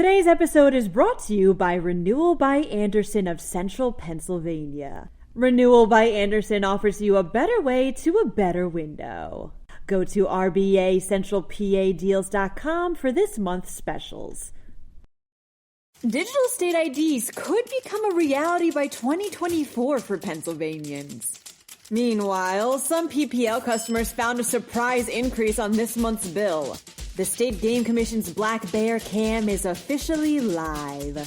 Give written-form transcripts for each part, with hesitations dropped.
Today's episode is brought to you by Renewal by Andersen of Central Pennsylvania. Renewal by Andersen offers you a better way to a better window. Go to RBACentralPADeals.com for this month's specials. Digital state IDs could become a reality by 2024 for Pennsylvanians. Meanwhile, some PPL customers found a surprise increase on this month's bill. The State Game Commission's Black Bear Cam is officially live.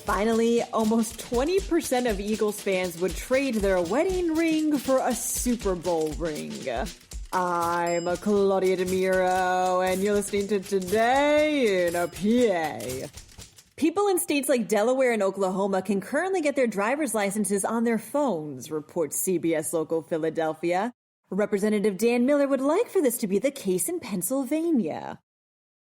Finally, almost 20% of Eagles fans would trade their wedding ring for a Super Bowl ring. I'm Claudia Dimuro, and you're listening to Today in a PA. People in states like Delaware and Oklahoma can currently get their driver's licenses on their phones, reports CBS Local Philadelphia. Representative Dan Miller would like for this to be the case in Pennsylvania.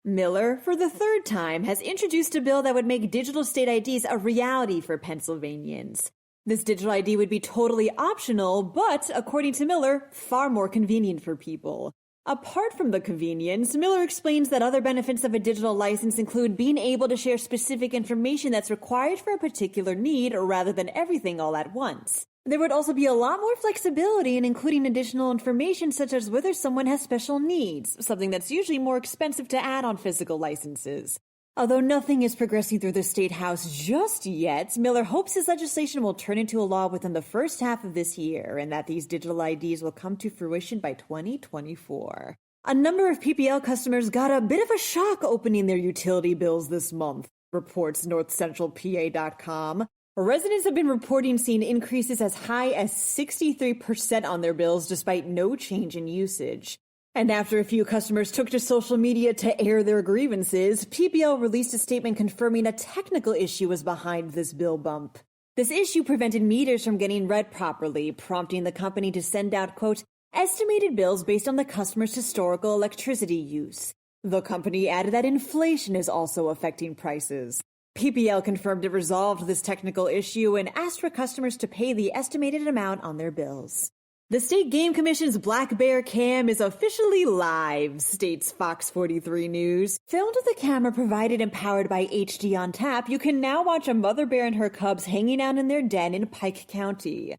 Miller, for the third time, has introduced a bill that would make digital state IDs a reality for Pennsylvanians. This digital ID would be totally optional, but, according to Miller, far more convenient for people. Apart from the convenience, Miller explains that other benefits of a digital license include being able to share specific information that's required for a particular need rather than everything all at once. There would also be a lot more flexibility in including additional information such as whether someone has special needs, something that's usually more expensive to add on physical licenses. Although nothing is progressing through the State House just yet, Miller hopes his legislation will turn into a law within the first half of this year and that these digital IDs will come to fruition by 2024. A number of PPL customers got a bit of a shock opening their utility bills this month, reports NorthCentralPA.com. Residents have been reporting seeing increases as high as 63% on their bills despite no change in usage. And after a few customers took to social media to air their grievances, PPL released a statement confirming a technical issue was behind this bill bump. This issue prevented meters from getting read properly, prompting the company to send out, quote, estimated bills based on the customer's historical electricity use. The company added that inflation is also affecting prices. PPL confirmed it resolved this technical issue and asked for customers to pay the estimated amount on their bills. The State Game Commission's Black Bear Cam is officially live, states Fox 43 News. Filmed with a camera provided and powered by HD on tap, you can now watch a mother bear and her cubs hanging out in their den in Pike County.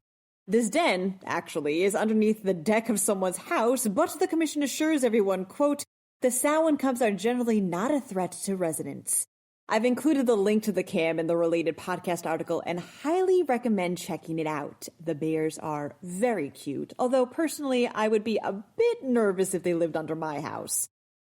This den, actually, is underneath the deck of someone's house, but the commission assures everyone, quote, the sow and cubs are generally not a threat to residents. I've included the link to the cam in the related podcast article and highly recommend checking it out. The bears are very cute, although personally I would be a bit nervous if they lived under my house.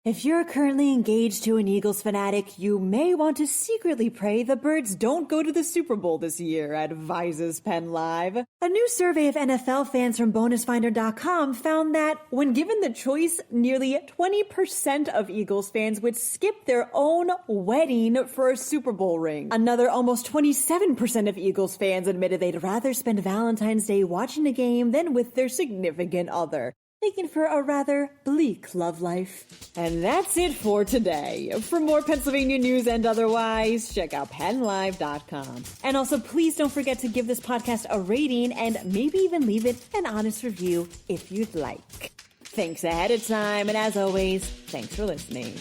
If you're currently engaged to an Eagles fanatic, you may want to secretly pray the birds don't go to the Super Bowl this year, advises PennLive. A new survey of NFL fans from BonusFinder.com found that, when given the choice, nearly 20% of Eagles fans would skip their own wedding for a Super Bowl ring. Another almost 27% of Eagles fans admitted they'd rather spend Valentine's Day watching a game than with their significant other, making for a rather bleak love life. And that's it for today. For more Pennsylvania news and otherwise, check out PennLive.com. And also, please don't forget to give this podcast a rating and maybe even leave it an honest review if you'd like. Thanks ahead of time, and as always, thanks for listening.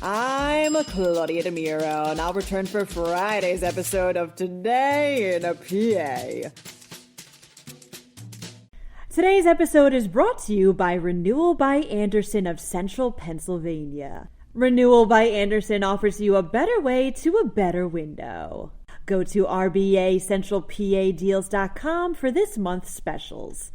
I'm Claudia Dimuro, and I'll return for Friday's episode of Today in a PA. Today's episode is brought to you by Renewal by Andersen of Central Pennsylvania. Renewal by Andersen offers you a better way to a better window. Go to RBACentralPADeals.com for this month's specials.